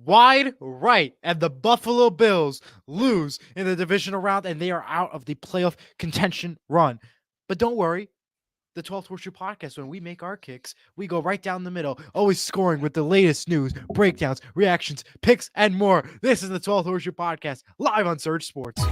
wide right, and the Buffalo Bills lose in the divisional round, and they are out of the playoff contention run. But don't worry, the 12th Horseshoe podcast, when we make our kicks, we go right down the middle, always scoring with the latest news, breakdowns, reactions, picks, and more. This is the 12th Horseshoe podcast, live on Surge Sports.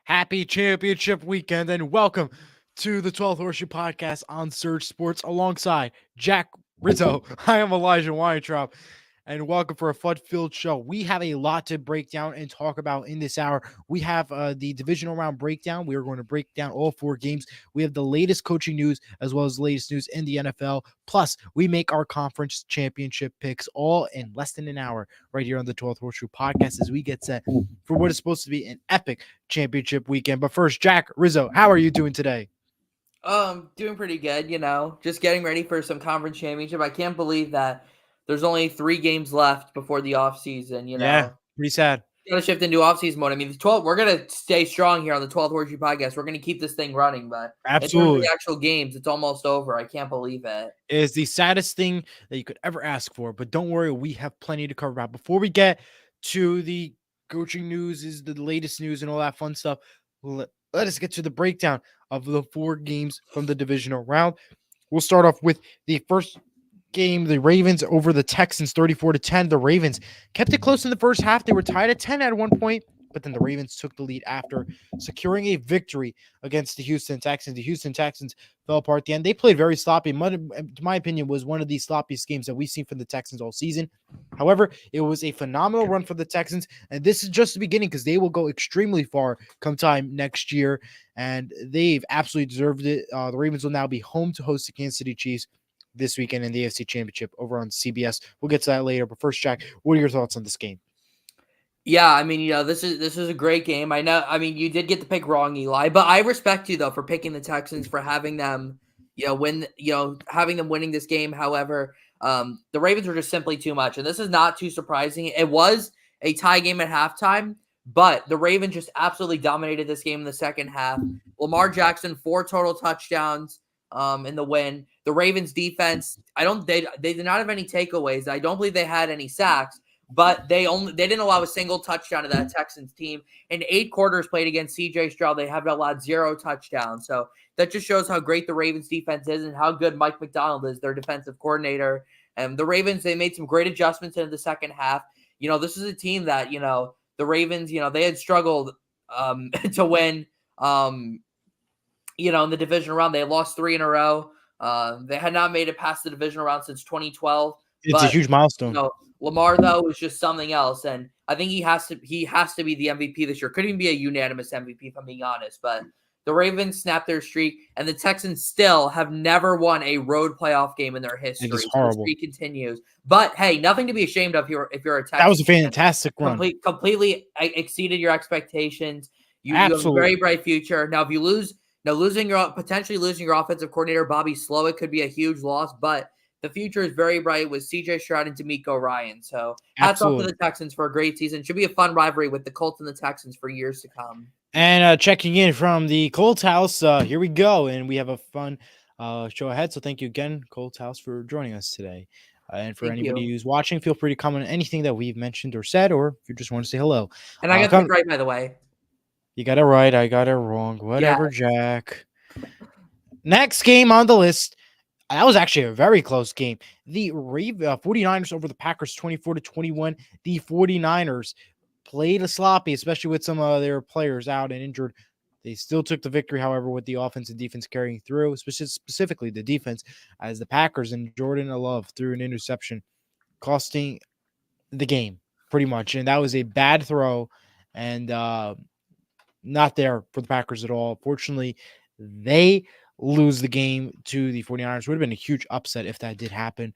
Happy championship weekend and welcome to the 12th Horseshoe podcast on Surge Sports alongside Jack Rizzo. I am Elijah Weintraub and welcome for a fun-filled show. We have a lot to break down and talk about in this hour. We have the divisional round breakdown. We are going to break down all four games. We have the latest coaching news as well as the latest news in the NFL. Plus, we make our conference championship picks all in less than an hour right here on the 12th Horseshoe podcast as we get set for what is supposed to be an epic championship weekend. But first, Jack Rizzo, how are you doing today? Doing pretty good, just getting ready for some conference championship. I can't believe that there's only 3 games left before the offseason, Yeah, pretty sad. Got to shift into offseason mode. I mean, we're going to stay strong here on the 12th Horseshoe podcast. We're going to keep this thing running, but absolutely, in terms of the actual games, it's almost over. I can't believe it. It is the saddest thing that you could ever ask for, but don't worry, we have plenty to cover about. Before we get to the coaching news, is the latest news and all that fun stuff, let us get to the breakdown of the 4 games from the divisional round. We'll start off with the first game, the Ravens over the Texans 34-10. The Ravens kept it close in the first half. They were tied at 10 at one point, but then the Ravens took the lead after securing a victory against the Houston Texans. The Houston Texans fell apart at the end. They played very sloppy. To my opinion, was one of the sloppiest games that we've seen from the Texans all season. However, it was a phenomenal run for the Texans, and this is just the beginning because they will go extremely far come time next year, and they've absolutely deserved it. The Ravens will now be home to host the Kansas City Chiefs this weekend in the AFC Championship over on CBS. We'll get to that later. But first, Jack, what are your thoughts on this game? Yeah, I mean, this is a great game. I know. I mean, you did get the pick wrong, Eli, but I respect you though for picking the Texans, for having them, win. Having them winning this game. However, the Ravens were just simply too much, and this is not too surprising. It was a tie game at halftime, but the Ravens just absolutely dominated this game in the second half. Lamar Jackson, 4 total touchdowns in the win. The Ravens defense, they did not have any takeaways. I don't believe they had any sacks, but they didn't allow a single touchdown to that Texans team. In 8 quarters played against CJ Stroud, they have allowed 0 touchdowns. So that just shows how great the Ravens defense is and how good Mike McDonald is, their defensive coordinator. And the Ravens, they made some great adjustments in the second half. This is a team that, the Ravens, they had struggled to win, in the divisional round. They had lost 3 in a row. They had not made it past the divisional round since 2012. It's a huge milestone. Lamar though is just something else, and I think he has to be the MVP this year. Could even be a unanimous MVP if I'm being honest. But the Ravens snapped their streak, and the Texans still have never won a road playoff game in their history. It is horrible. The streak continues, but hey, nothing to be ashamed of here if you're a Texans. That was a fantastic run. Completely exceeded your expectations. You have a Absolutely. very bright future. Now, if you lose. Now, potentially losing your offensive coordinator, Bobby Slowick, could be a huge loss, but the future is very bright with CJ Stroud and D'Amico Ryan. So hats off to the Texans for a great season. Should be a fun rivalry with the Colts and the Texans for years to come. And checking in from the Colts house, here we go. And we have a fun show ahead. So thank you again, Colts house, for joining us today. And for anybody who's watching, feel free to comment on anything that we've mentioned or said, or if you just want to say hello. And I got it right, by the way. You got it right. I got it wrong. Whatever, yeah. Jack. Next game on the list. That was actually a very close game. The 49ers over the Packers 24-21. The 49ers played a sloppy, especially with some of their players out and injured. They still took the victory, however, with the offense and defense carrying through, specifically the defense, as the Packers and Jordan Love threw an interception, costing the game pretty much. And that was a bad throw. And not there for the Packers at all. Fortunately, they lose the game to the 49ers. Would have been a huge upset if that did happen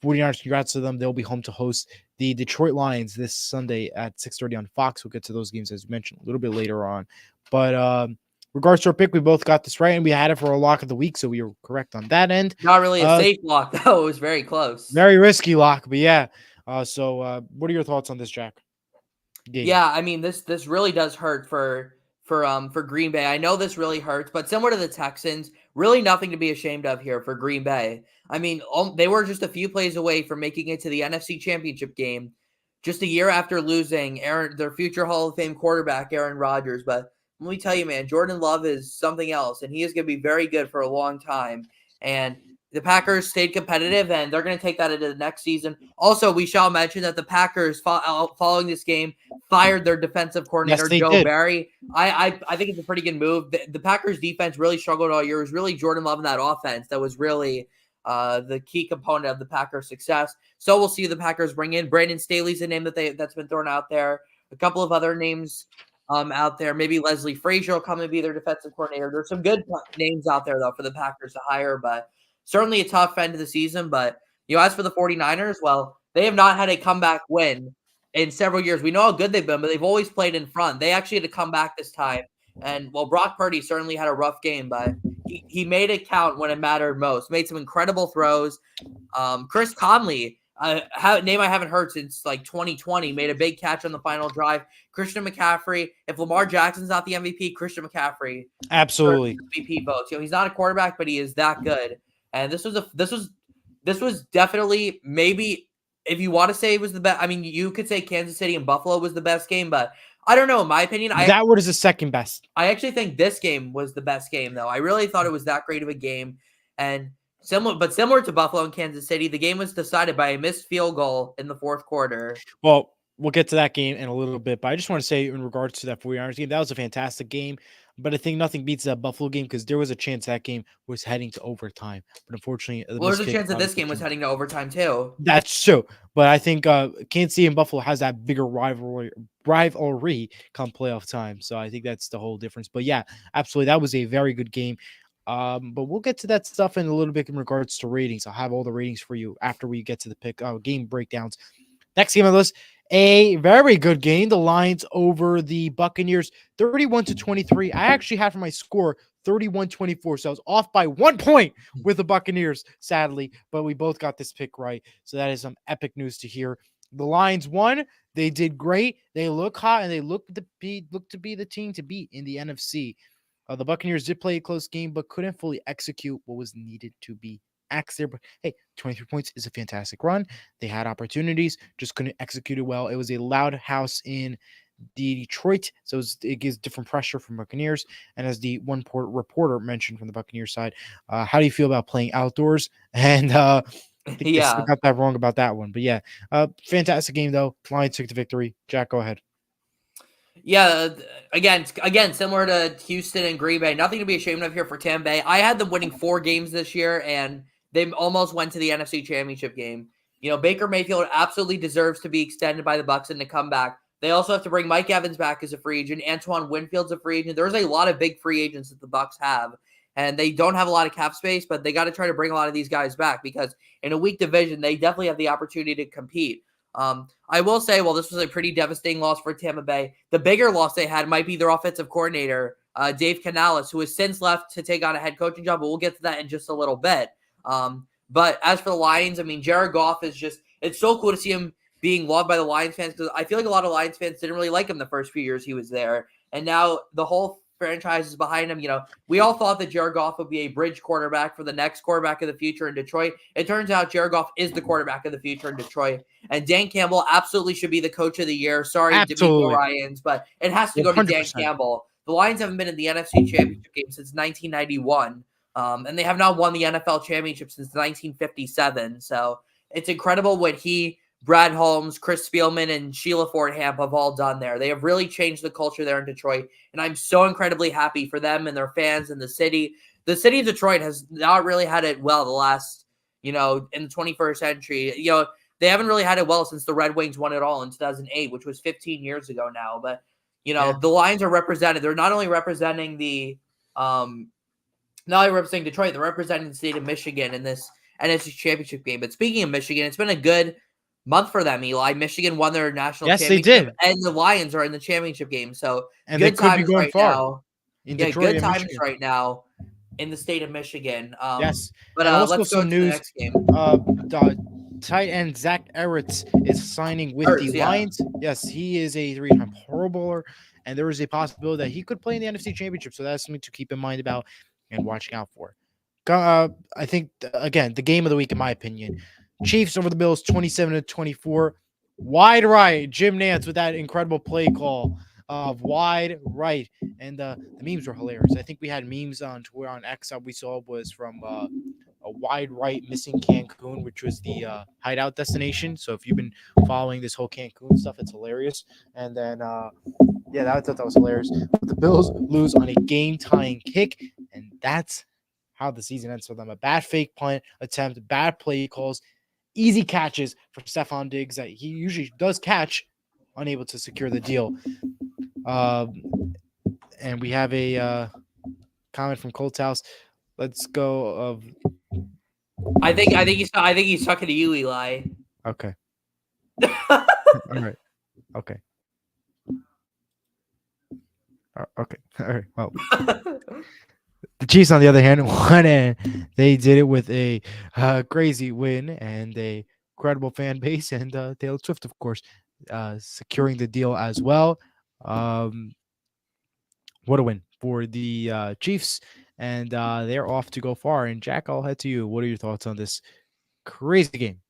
49ers, congrats to them. They'll be home to host the Detroit Lions this Sunday at 6:30 on Fox. We'll get to those games, as you mentioned, a little bit later on. But regards to our pick, we both got this right, and we had it for a lock of the week, so we were correct on that end. Not really a safe lock, though. It was very close. Very risky lock, but yeah. So what are your thoughts on this, Jack? Game. Yeah, I mean this really does hurt for Green Bay. I know this really hurts, but similar to the Texans, really nothing to be ashamed of here for Green Bay. I mean, they were just a few plays away from making it to the NFC Championship game, just a year after losing their future Hall of Fame quarterback Aaron Rodgers. But let me tell you, man, Jordan Love is something else, and he is going to be very good for a long time. And the Packers stayed competitive, and they're going to take that into the next season. Also, we shall mention that the Packers, following this game, fired their defensive coordinator, Joe Barry. I think it's a pretty good move. The Packers defense really struggled all year. It was really Jordan Love in that offense that was really the key component of the Packers' success. So we'll see the Packers bring in. Brandon Staley's a name that's been thrown out there. A couple of other names out there. Maybe Leslie Frazier will come and be their defensive coordinator. There's some good names out there, though, for the Packers to hire, but certainly a tough end of the season. But, as for the 49ers, well, they have not had a comeback win in several years. We know how good they've been, but they've always played in front. They actually had to come back this time. And, well, Brock Purdy certainly had a rough game, but he made it count when it mattered most. Made some incredible throws. Chris Conley, name I haven't heard since like 2020, made a big catch on the final drive. Christian McCaffrey, if Lamar Jackson's not the MVP, Christian McCaffrey absolutely MVP votes. He's not a quarterback, but he is that good. And this was definitely, maybe, if you want to say it was the best. I mean, you could say Kansas City and Buffalo was the best game, but I don't know. In my opinion, that word is the second best. I actually think this game was the best game, though. I really thought it was that great of a game, and similar to Buffalo and Kansas City, the game was decided by a missed field goal in the fourth quarter. Well, we'll get to that game in a little bit, but I just want to say in regards to that 49ers game, that was a fantastic game. But I think nothing beats that Buffalo game because there was a chance that game was heading to overtime. But unfortunately, there's a chance that this game was heading to overtime too. That's true. But I think Kansas City and Buffalo has that bigger rivalry come playoff time. So I think that's the whole difference. But yeah, absolutely. That was a very good game. But we'll get to that stuff in a little bit in regards to ratings. I'll have all the ratings for you after we get to the game breakdowns. Next game on the list, a very good game. The Lions over the Buccaneers, 31-23. I actually had for my score 31-24. So I was off by 1 point with the Buccaneers, sadly, but we both got this pick right. So that is some epic news to hear. The Lions won. They did great. They look hot, and they look to be the team to beat in the NFC. The Buccaneers did play a close game, but couldn't fully execute what was needed to be asked there. But hey, 23 points is a fantastic run. They had opportunities, just couldn't execute it well. It was a loud house in Detroit, so it gives different pressure from Buccaneers. And as the one reporter mentioned from the Buccaneers side, how do you feel about playing outdoors? And I think they still got that wrong about that one. But yeah, fantastic game though. Lions took the victory. Jack, go ahead. Yeah, again, similar to Houston and Green Bay, nothing to be ashamed of here for Tampa Bay. I had them winning 4 games this year, and they almost went to the NFC Championship game. Baker Mayfield absolutely deserves to be extended by the Bucs and to come back. They also have to bring Mike Evans back as a free agent. Antoine Winfield's a free agent. There's a lot of big free agents that the Bucs have, and they don't have a lot of cap space, but they got to try to bring a lot of these guys back because in a weak division, they definitely have the opportunity to compete. I will say, well, this was a pretty devastating loss for Tampa Bay. The bigger loss they had might be their offensive coordinator, Dave Canales, who has since left to take on a head coaching job, but we'll get to that in just a little bit. But as for the Lions, I mean, Jared Goff is it's so cool to see him being loved by the Lions fans because I feel like a lot of Lions fans didn't really like him the first few years he was there. And now the whole franchise is behind him. We all thought that Jared Goff would be a bridge quarterback for the next quarterback of the future in Detroit. It turns out Jared Goff is the quarterback of the future in Detroit. And Dan Campbell absolutely should be the coach of the year. Sorry, DeMeco Ryans, but it has to go to Dan Campbell. The Lions haven't been in the NFC Championship game since 1991. And they have not won the NFL championship since 1957. So it's incredible what Brad Holmes, Chris Spielman, and Sheila Ford-Hamp have all done there. They have really changed the culture there in Detroit, and I'm so incredibly happy for them and their fans and the city. The city of Detroit has not really had it well the last, in the 21st century. They haven't really had it well since the Red Wings won it all in 2008, which was 15 years ago now. But, the Lions are represented. They're not only representing Detroit, they're representing the state of Michigan in this NFC Championship game. But speaking of Michigan, it's been a good month for them, Eli. Michigan won their national Yes, they championship, did. and the Lions are in the championship game. So And they good could be times going right far now. in Yeah, Detroit good and times Michigan. right now in the state of Michigan. Yes. But And also let's go some to the news. next game. The tight end Zach Ertz is signing with the Hurts, yeah. Lions. Yes, he is a three-time Pro Bowler, and there is a possibility that he could play in the NFC Championship. So that's something to keep in mind about and watching out for. I think again the game of the week, in my opinion, Chiefs over the Bills, 27-24. Wide right, Jim Nance with that incredible play call of wide right, and the memes were hilarious. I think we had memes on Twitter on X that we saw was from a wide right missing Cancun, which was the hideout destination. So if you've been following this whole Cancun stuff, it's hilarious. And then yeah, I thought that was hilarious. But the Bills lose on a game tying kick, and that's how the season ends for them. A bad fake punt attempt, bad play calls, easy catches for Stephon Diggs that he usually does catch, unable to secure the deal. And we have a comment from Colt's house. Let's go of I think he's talking to you, Eli. okay. All right. Okay. Okay. All right. Well, the Chiefs, on the other hand, won, and they did it with a crazy win and a credible fan base, and Taylor Swift, of course, securing the deal as well. What a win for the Chiefs, and they're off to go far. And Jack, I'll head to you. What are your thoughts on this crazy game?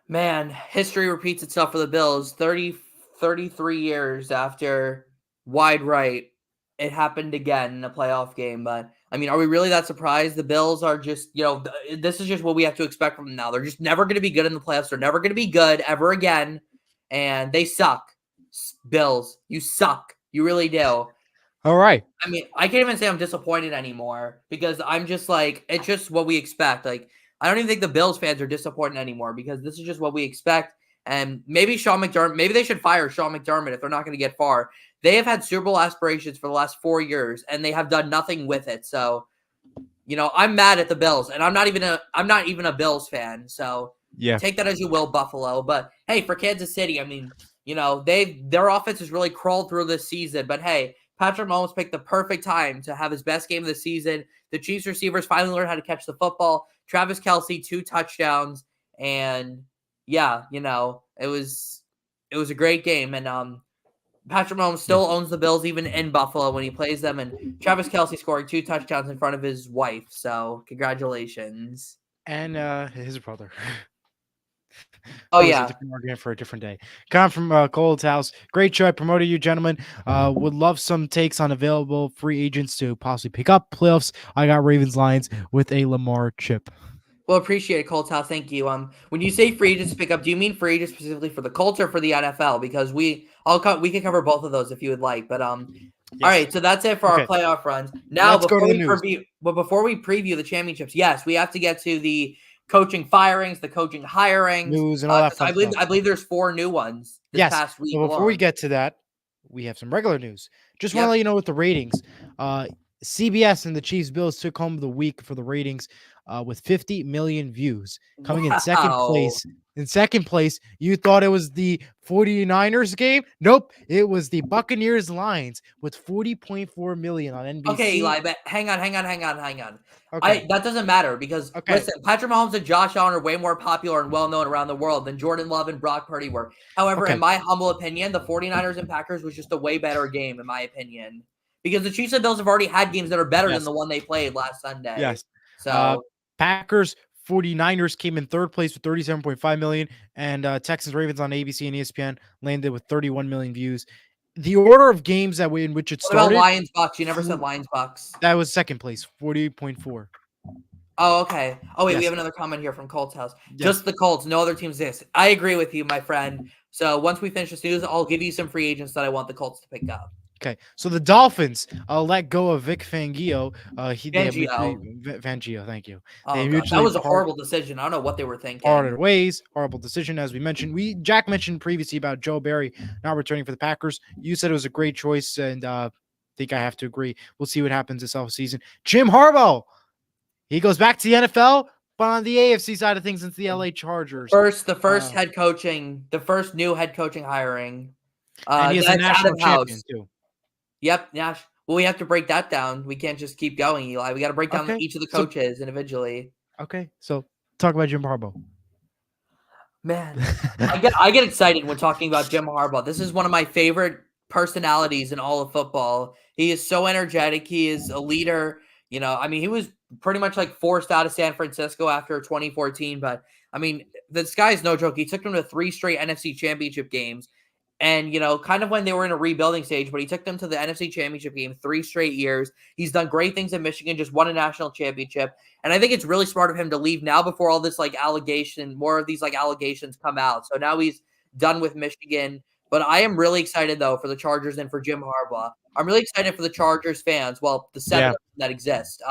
Man, history repeats itself for the Bills. 33 years after wide right, it happened again in a playoff game. But I mean, are we really that surprised? The Bills are just, this is just what we have to expect from them now. They're just never going to be good in the playoffs. They're never going to be good ever again. And they suck. Bills, you suck. You really do. All right. I mean, I can't even say I'm disappointed anymore because I'm just like, it's just what we expect. Like, I don't even think the Bills fans are disappointed anymore because this is just what we expect. And maybe Sean McDermott, maybe they should fire Sean McDermott if they're not going to get far. They have had Super Bowl aspirations for the last 4 years and they have done nothing with it. So, I'm mad at the Bills and I'm not even a Bills fan. So Yeah. take that as you will, Buffalo. But hey, for Kansas City, I mean, their offense has really crawled through this season. But hey, Patrick Mahomes picked the perfect time to have his best game of the season. The Chiefs receivers finally learned how to catch the football. Travis Kelce, 2 touchdowns. And yeah, it was a great game. And Patrick Mahomes still owns the Bills even in Buffalo when he plays them. And Travis Kelce scoring 2 touchdowns in front of his wife. So congratulations. And his brother. Oh, That was a yeah. different argument for a different day. Come from Cold's house. Great show. I promoted you, gentlemen. Would love some takes on available free agents to possibly pick up playoffs. I got Ravens Lions with a Lamar chip. Well, appreciate it, Colts. How thank you. When you say free agents to pick up, do you mean free agents specifically for the Colts or for the NFL? Because we can cover both of those if you would like. But all right, so that's it for our playoff runs. Now, Let's go to the news. Before we preview the championships, yes, we have to get to the coaching firings, the coaching hirings, news, and all that fun stuff. I believe there's 4 new ones this past week. But before we get to that, we have some regular news. Just want to let you know with the ratings. CBS and the Chiefs Bills took home the week for the ratings with 50 million views, coming in second place. In second place, you thought it was the 49ers game? Nope, it was the Buccaneers Lions with 40.4 million on NBC. Okay, Eli, but hang on. Okay. That doesn't matter because listen, Patrick Mahomes and Josh Allen are way more popular and well-known around the world than Jordan Love and Brock Purdy were. However, in my humble opinion, the 49ers and Packers was just a way better game, in my opinion. Because the Chiefs and Bills have already had games that are better than the one they played last Sunday. Yes. So Packers 49ers came in third place with 37.5 million, and Texans Ravens on ABC and ESPN landed with 31 million views. The order of games in which it started. What about Lions Bucks? You never said Lions Bucks. That was second place, 48.4. Oh, okay. Oh, wait, we have another comment here from Colts House. Just the Colts, no other teams exist. I agree with you, my friend. So once we finish this news, I'll give you some free agents that I want the Colts to pick up. Okay, so the Dolphins let go of Vic Fangio. Fangio, thank you. Oh, that was a horrible decision. I don't know what they were thinking. Parted ways, horrible decision. As we mentioned, Jack mentioned previously about Joe Barry not returning for the Packers. You said it was a great choice, and I think I have to agree. We'll see what happens this offseason. Jim Harbaugh, he goes back to the NFL, But on the AFC side of things, it's the LA Chargers. The first new head coaching hiring. And he is a That's national Adam champion House. too. Yep. Yeah. Well, we have to break that down. We can't just keep going, Eli. We got to break down Okay. each of the So coaches individually. so talk about Jim Harbaugh. Man, I get excited when talking about Jim Harbaugh. This is one of my favorite personalities in all of football. He is so energetic. He is a leader. I mean, he was pretty much like forced out of San Francisco after 2014. But I mean, this guy is no joke. He took them to 3 straight NFC Championship games. And, kind of when they were in a rebuilding stage, but he took them to the NFC Championship game 3 straight years. He's done great things in Michigan, just won a national championship. And I think it's really smart of him to leave now before all this more of these allegations come out. So now he's done with Michigan. But I am really excited though for the Chargers and for Jim Harbaugh. I'm really excited for the Chargers fans. Well, the 7 of them that exist.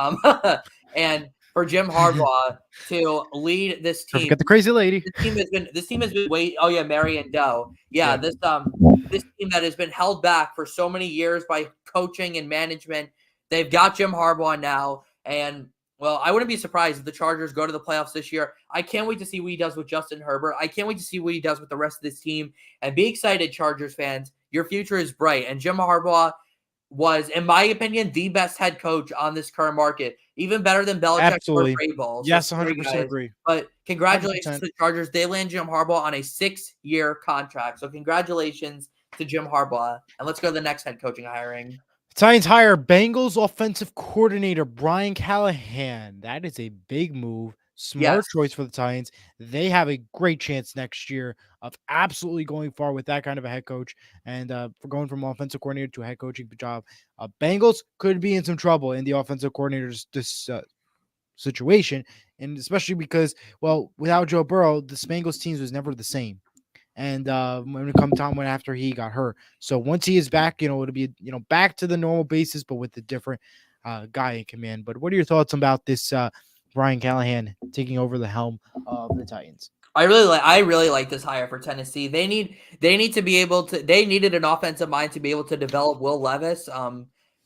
And for Jim Harbaugh to lead this Don't team. forget the crazy lady. This team has been Marion Doe. Yeah, this team that has been held back for so many years by coaching and management. They've got Jim Harbaugh now, and well, I wouldn't be surprised if the Chargers go to the playoffs this year. I can't wait to see what he does with Justin Herbert. I can't wait to see what he does with the rest of this team. And be excited, Chargers fans. Your future is bright. And Jim Harbaugh was, in my opinion, the best head coach on this current market, even better than Belichick or Vrabel. Yes, 100% agree. But congratulations 100%. to the Chargers. They land Jim Harbaugh on a 6-year contract. So congratulations to Jim Harbaugh. And let's go to the next head coaching hiring. Titans hire Bengals offensive coordinator Brian Callahan. That is a big move. Smart choice for the Titans. They have a great chance next year of absolutely going far with that kind of a head coach. And for going from offensive coordinator to a head coaching job, Bengals could be in some trouble in the offensive coordinator's situation. And especially because, well, without Joe Burrow, the Bengals teams was never the same. And when it comes time when after he got hurt. So once he is back, it'll be, back to the normal basis, but with a different guy in command. But what are your thoughts about this Brian Callahan taking over the helm of the Titans? I really like this hire for Tennessee. They needed an offensive mind to be able to develop Will Levis.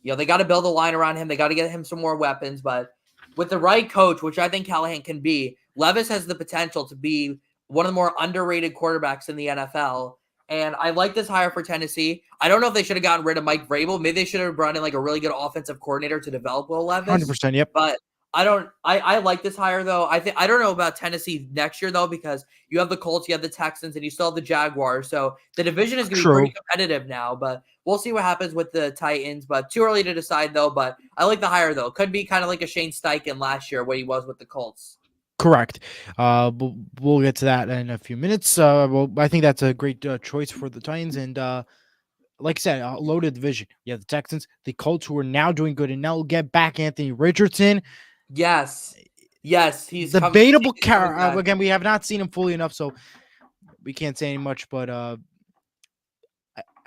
They got to build a line around him. They got to get him some more weapons, but with the right coach, which I think Callahan can be, Levis has the potential to be one of the more underrated quarterbacks in the NFL. And I like this hire for Tennessee. I don't know if they should have gotten rid of Mike Vrabel. Maybe they should have brought in a really good offensive coordinator to develop Will Levis. 100%, yep. But I like this hire though. I don't know about Tennessee next year though, because you have the Colts, you have the Texans, and you still have the Jaguars. So the division is going to be pretty competitive now, but we'll see what happens with the Titans, but too early to decide though. But I like the hire though. Could be kind of like a Shane Steichen last year when he was with the Colts. Correct. We'll get to that in a few minutes. I think that's a great choice for the Titans. And like I said, loaded division. Yeah, the Texans, the Colts, who are now doing good, and now we'll get back Anthony Richardson. Yes, he's debatable character. Again, we have not seen him fully enough, so we can't say any much. But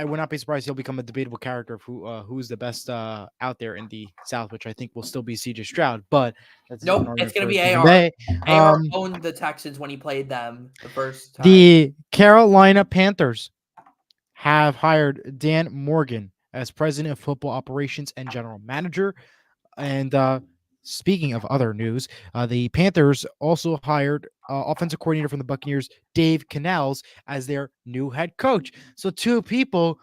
I would not be surprised he'll become a debatable character of who's the best out there in the South, which I think will still be C.J. Stroud. But it's going to be AR. AR owned the Texans when he played them the first time. The Carolina Panthers have hired Dan Morgan as president of football operations and general manager. And speaking of other news, the Panthers also hired offensive coordinator from the Buccaneers, Dave Canales, as their new head coach. So 2 people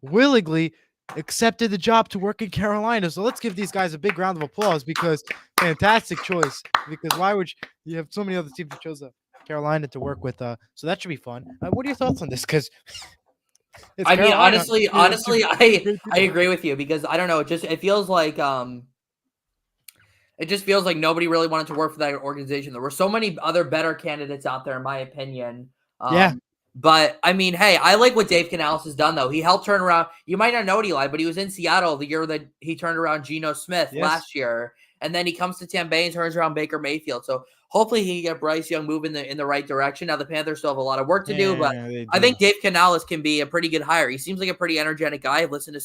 willingly accepted the job to work in Carolina. So let's give these guys a big round of applause, because fantastic choice. Because why would you have so many other teams that chose Carolina to work with? So that should be fun. What are your thoughts on this? Because I mean, honestly, I agree with you, because I don't know. It feels like it just feels like nobody really wanted to work for that organization. There were so many other better candidates out there, in my opinion. But I mean, hey, I like what Dave Canales has done, though. He helped turn around. You might not know it, Eli, but he was in Seattle the year that he turned around Geno Smith last year. And then he comes to Tampa Bay and turns around Baker Mayfield. So hopefully he can get Bryce Young moving in the right direction. Now the Panthers still have a lot of work to do, but I think Dave Canales can be a pretty good hire. He seems like a pretty energetic guy. I've listened to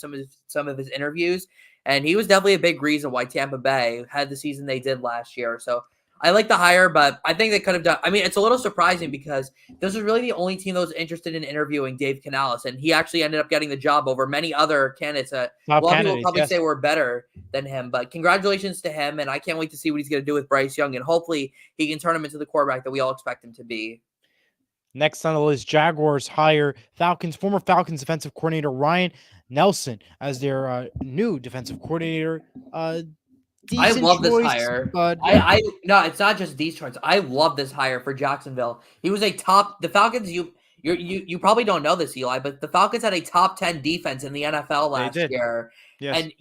some of his interviews, and he was definitely a big reason why Tampa Bay had the season they did last year. So I like the hire, but I think they could have done. I mean, it's a little surprising because this was really the only team that was interested in interviewing Dave Canales, and he actually ended up getting the job over many other candidates that a Top lot of people candidates, probably yes. say were better than him. But congratulations to him, and I can't wait to see what he's going to do with Bryce Young, and hopefully he can turn him into the quarterback that we all expect him to be. Next on the list, Jaguars hire former Falcons defensive coordinator Ryan Nelson as their new defensive coordinator. I Decent love this choice, hire. but yeah, I no, it's not just these choices. I love this hire for Jacksonville. He was a top. The Falcons. You probably don't know this, Eli, but the Falcons had a top 10 defense in the NFL they last did. year, Yes, and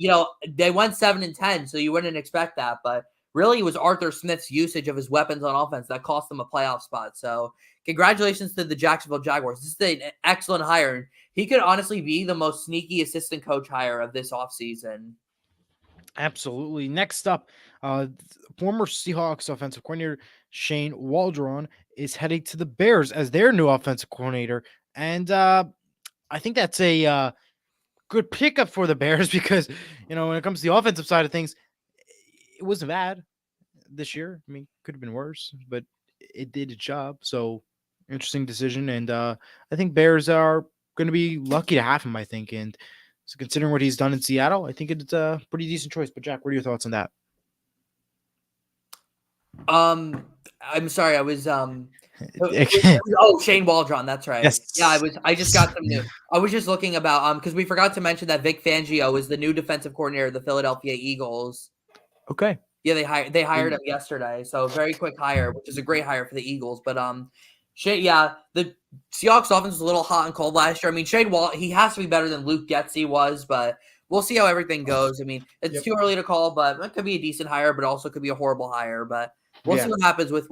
they went 7-10, so you wouldn't expect that. But really, it was Arthur Smith's usage of his weapons on offense that cost them a playoff spot. So congratulations to the Jacksonville Jaguars. This is an excellent hire. He could honestly be the most sneaky assistant coach hire of this offseason. absolutely. Next up, former Seahawks offensive coordinator Shane Waldron is heading to the Bears as their new offensive coordinator, and I think that's a good pickup for the Bears because when it comes to the offensive side of things, it wasn't bad this year. I mean, could have been worse, but it did its job. So interesting decision, and I think Bears are going to be lucky to have him. I think, and so considering what he's done in Seattle, I think it's a pretty decent choice. But Jack, what are your thoughts on that? I'm sorry, I was oh, Shane Waldron, that's right. Yeah, Yes. I just got some new. I was just looking about because we forgot to mention that Vic Fangio is the new defensive coordinator of the Philadelphia Eagles. Okay. Yeah, they hired him yesterday, so very quick hire, which is a great hire for the Eagles. But yeah, the Seahawks offense was a little hot and cold last year. I mean, he has to be better than Luke Getsy was, but we'll see how everything goes. I mean, it's Yep. too early to call, but it could be a decent hire, but also could be a horrible hire. But we'll see Yeah. what happens with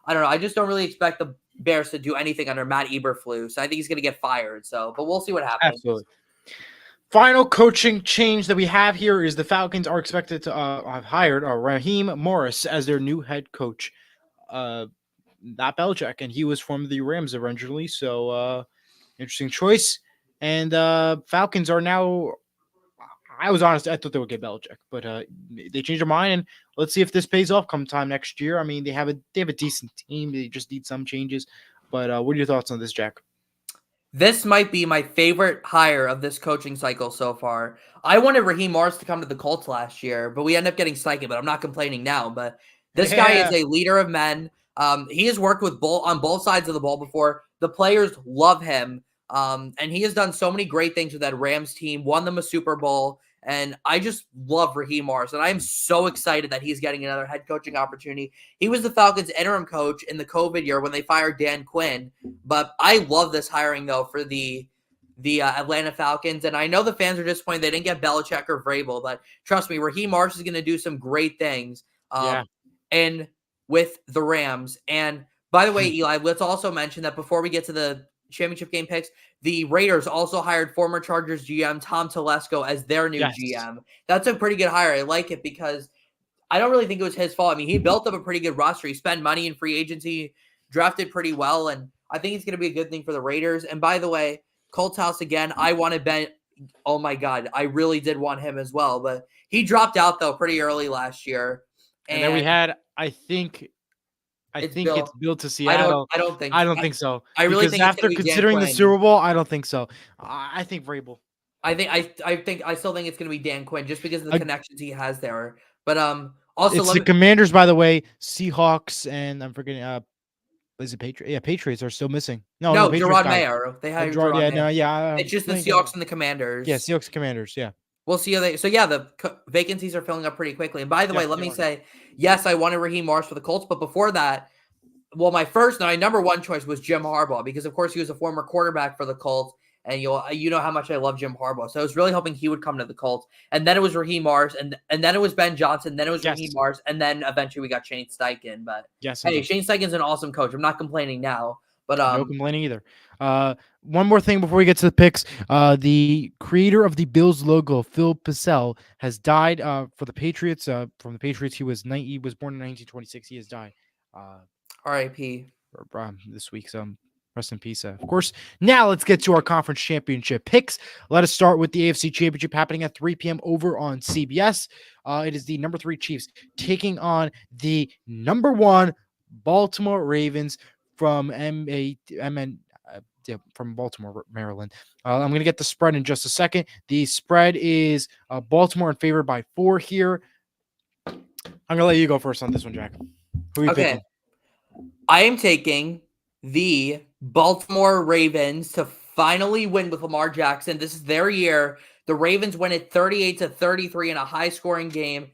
I don't know. I just don't really expect the Bears to do anything under Matt Eberflus. So I think he's going to get fired. So, but we'll see what happens. Absolutely. Final coaching change that we have here is the Falcons are expected to have hired Raheem Morris as their new head coach. Not Belichick, and he was from the Rams originally. So interesting choice. And Falcons are now. I was honest. I thought they would get Belichick, but they changed their mind, and let's see if this pays off come time next year. I mean, they have a decent team. They just need some changes. But what are your thoughts on this, Jack? This might be my favorite hire of this coaching cycle so far. I wanted Raheem Morris to come to the Colts last year, but we ended up getting Steichen, but I'm not complaining now. But this guy is Yeah. a leader of men. He has worked with on both sides of the ball before. The players love him. And he has done so many great things with that Rams team, won them a Super Bowl. And I just love Raheem Morris. And I am so excited that he's getting another head coaching opportunity. He was the Falcons' interim coach in the COVID year when they fired Dan Quinn. But I love this hiring though for the Atlanta Falcons, and I know the fans are disappointed they didn't get Belichick or Vrabel, but trust me, Raheem Morris is going to do some great things. Yeah. And with the Rams. And by the way, Eli, let's also mention that before we get to the championship game picks, the Raiders also hired former Chargers GM Tom Telesco as their new Yes. GM. That's a pretty good hire. I like it because I don't really think it was his fault. I mean, he built up a pretty good roster. He spent money in free agency, drafted pretty well, and I think it's going to be a good thing for the Raiders. And by the way, Colts House again, I wanted Ben. Oh my God, I really did want him as well, but he dropped out though pretty early last year. And then we And had, I it's think it's Bill. built to Seattle. I don't think I don't think so I really because think it's going after to be Dan considering the Quinn. Super Bowl, I don't think so. I think Vrabel. I still think it's going to be Dan Quinn just because of the Uh, connections he has there. But also it's let the me Commanders, by the way. Seahawks and I'm forgetting. Is it Patriots? Yeah, Patriots are still missing. No, no, no, Patriots Gerard died. Mayer. They hired Gerard Yeah, Mayer. no, yeah. It's just the Blanking. Seahawks and the Yeah, Commanders. Seahawks Commanders. Yeah. We'll see how they. So yeah, the vacancies are filling up pretty quickly. And by the way, Yes, let they me are. say, yes, I wanted Raheem Morris for the Colts, but before that, well, my number one choice was Jim Harbaugh because of course he was a former quarterback for the Colts, and you know how much I love Jim Harbaugh. So I was really hoping he would come to the Colts, and then it was Raheem Morris, and then it was Ben Johnson, then it was Raheem Yes. Morris, and then eventually we got Shane Steichen. But Yes, hey, indeed. Shane Steichen's an awesome coach. I'm not complaining now, but No complaining either. One more thing before we get to the picks. The creator of the Bills logo, Phil Pissell, has died. For the Patriots. From the Patriots, he was born in 1926. He has died. R.I.P. This week. So Rest in peace. Of course, now let's get to our conference championship picks. Let us start with the AFC Championship happening at 3 p.m. over on CBS. It is the number 3 Chiefs taking on the number 1 Baltimore Ravens from from Baltimore, Maryland. I'm going to get the spread in just a second. The spread is Baltimore in favor by 4 here. I'm going to let you go first on this one, Jack. Who are you picking? I am taking the Baltimore Ravens to finally win with Lamar Jackson. This is their year. The Ravens win it 38-33 in a high-scoring game.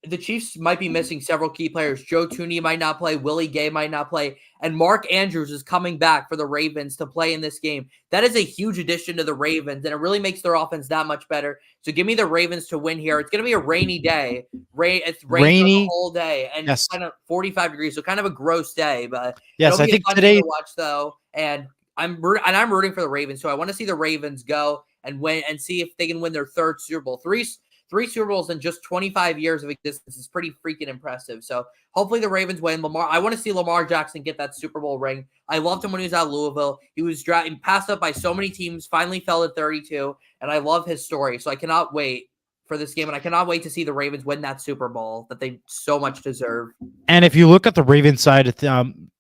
The Chiefs might be missing several key players. Joe Thuney might not play. Willie Gay might not play. And Mark Andrews is coming back for the Ravens to play in this game. That is a huge addition to the Ravens, and it really makes their offense that much better. So give me the Ravens to win here. It's going to be a rainy day. It's rainy the whole day, and yes. kind of 45 degrees, so kind of a gross day. But yes, I think today to watch though, and I'm rooting for the Ravens. So I want to see the Ravens go and win and see if they can win their third Super Bowl. Three Super Bowls in just 25 years of existence is pretty freaking impressive. So hopefully the Ravens win. I want to see Lamar Jackson get that Super Bowl ring. I loved him when he was at Louisville. He was passed up by so many teams, finally fell at 32, and I love his story. So I cannot wait for this game, and I cannot wait to see the Ravens win that Super Bowl that they so much deserve. And if you look at the Ravens side,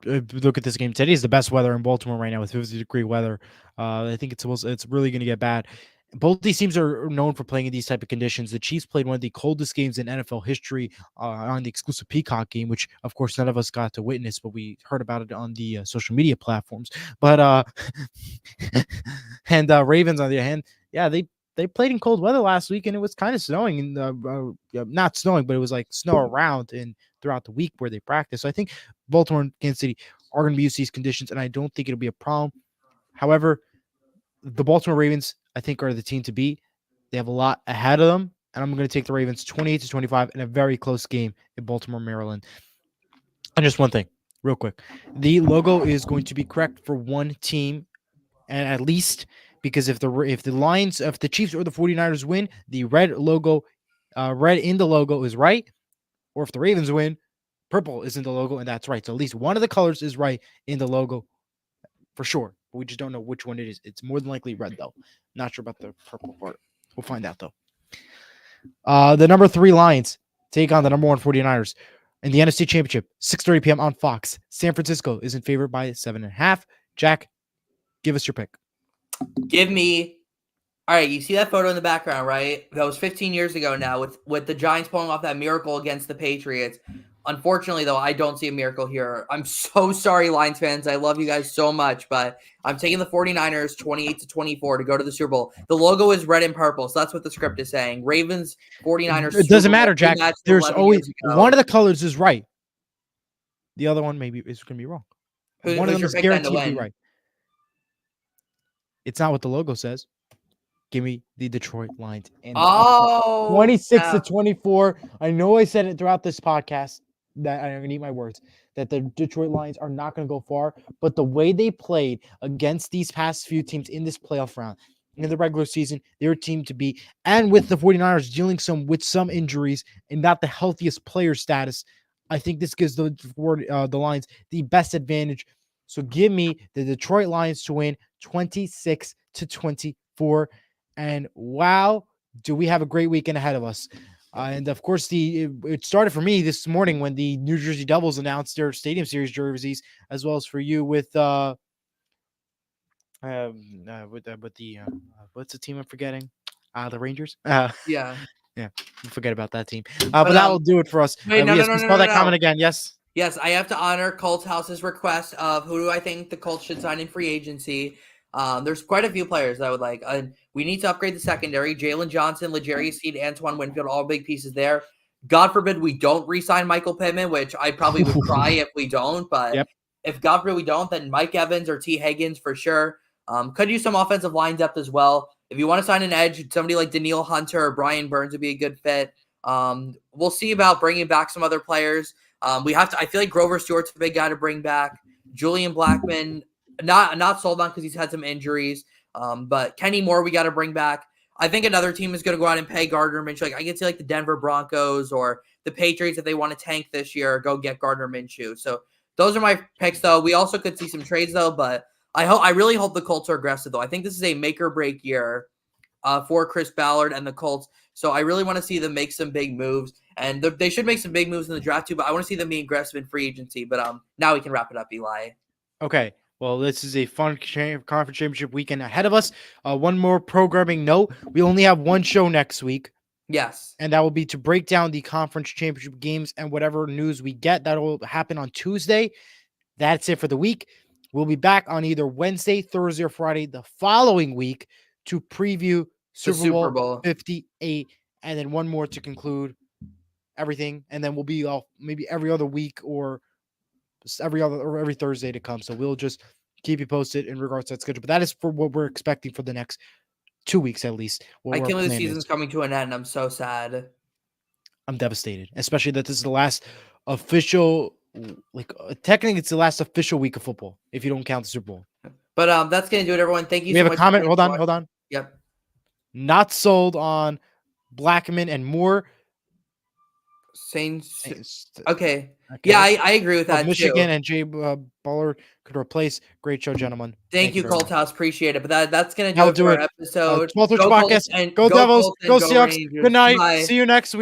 look at this game today, is the best weather in Baltimore right now with 50-degree weather. I think it's really going to get bad. Both these teams are known for playing in these type of conditions. The Chiefs played one of the coldest games in NFL history on the exclusive Peacock game, which, of course, none of us got to witness, but we heard about it on the social media platforms. But and Ravens, on the other hand, yeah, they played in cold weather last week, and it was kind of snowing. Not snowing, but it was like snow around and throughout the week where they practiced. So I think Baltimore and Kansas City are going to be used to these conditions, and I don't think it'll be a problem. However, the Baltimore Ravens, I think, are the team to beat. They have a lot ahead of them, and I'm going to take the Ravens 28-25 in a very close game in Baltimore, Maryland. And just one thing, real quick. The logo is going to be correct for one team, and at least because if the Chiefs or the 49ers win, the red in the logo is right, or if the Ravens win, purple is in the logo, and that's right. So at least one of the colors is right in the logo for sure. But we just don't know which one it is. It's more than likely red, though. Not sure about the purple part. We'll find out, though. The number 3 Lions take on the number 1 49ers in the NFC Championship, 6:30 p.m. on Fox. San Francisco is in favor by 7.5. Jack, give us your pick. Give me. All right, you see that photo in the background, right? That was 15 years ago now with the Giants pulling off that miracle against the Patriots. Unfortunately, though, I don't see a miracle here. I'm so sorry, Lions fans. I love you guys so much, but I'm taking the 49ers 28-24 to go to the Super Bowl. The logo is red and purple, so that's what the script is saying. Ravens, 49ers. It doesn't matter, Jack. There's always one of the colors is right. The other one maybe is going to be wrong. One of them is guaranteed to be right. It's not what the logo says. Give me the Detroit Lions. And 26-24. I know I said it throughout this podcast that I'm going to eat my words, that the Detroit Lions are not going to go far. But the way they played against these past few teams in this playoff round, in the regular season, they're a team to beat. And with the 49ers dealing with some injuries and not the healthiest player status, I think this gives the Lions the best advantage. So give me the Detroit Lions to win 26-24. And wow, do we have a great weekend ahead of us. And of course, it started for me this morning when the New Jersey Devils announced their Stadium Series jerseys, as well as for you with what's the team I'm forgetting? The Rangers. Yeah, forget about that team. But that will do it for us. Wait, we spell that comment again. Yes, I have to honor Colts House's request of who do I think the Colts should sign in free agency. There's quite a few players that I would like. We need to upgrade the secondary. Jalen Johnson, L'Jarius Sneed, Antoine Winfield, all big pieces there. God forbid we don't re-sign Michael Pittman, which I probably would cry if we don't. But if God forbid we don't, then Mike Evans or T. Higgins for sure. Could use some offensive line depth as well. If you want to sign an edge, somebody like Daniil Hunter or Brian Burns would be a good fit. We'll see about bringing back some other players. I feel like Grover Stewart's a big guy to bring back. Julian Blackmon, not sold on because he's had some injuries. But Kenny Moore, we got to bring back. I think another team is going to go out and pay Gardner Minshew. Like I can see like the Denver Broncos or the Patriots if they want to tank this year, go get Gardner Minshew. So those are my picks, though. We also could see some trades, though, but I really hope the Colts are aggressive, though. I think this is a make or break year for Chris Ballard and the Colts. So I really want to see them make some big moves, and they should make some big moves in the draft too. But I want to see them be aggressive in free agency. But now we can wrap it up, Eli. Okay. Well, this is a fun conference championship weekend ahead of us. One more programming note: we only have one show next week. Yes. And that will be to break down the conference championship games and whatever news we get. That will happen on Tuesday. That's it for the week. We'll be back on either Wednesday, Thursday, or Friday the following week to preview Super Bowl 58, and then one more to conclude everything. And then we'll be off maybe every other week or every Thursday to come. So we'll just keep you posted in regards to that schedule. But that is for what we're expecting for the next 2 weeks at least. I can't believe the season's coming to an end. I'm so sad. I'm devastated, especially that this is the last official, technically it's the last official week of football if you don't count the Super Bowl. But that's gonna do it, everyone. Thank you. We so have much a comment. Hold on. Yep. Not sold on Blackman and Moore. Saints. Okay. Yeah, I agree with that. Michigan too. And Jay Buller could replace. Great show, gentlemen. Thank you, Colt House. Appreciate it. But that's gonna do it for our episode. Go Devils. Go Seahawks. Good night. Bye. See you next week.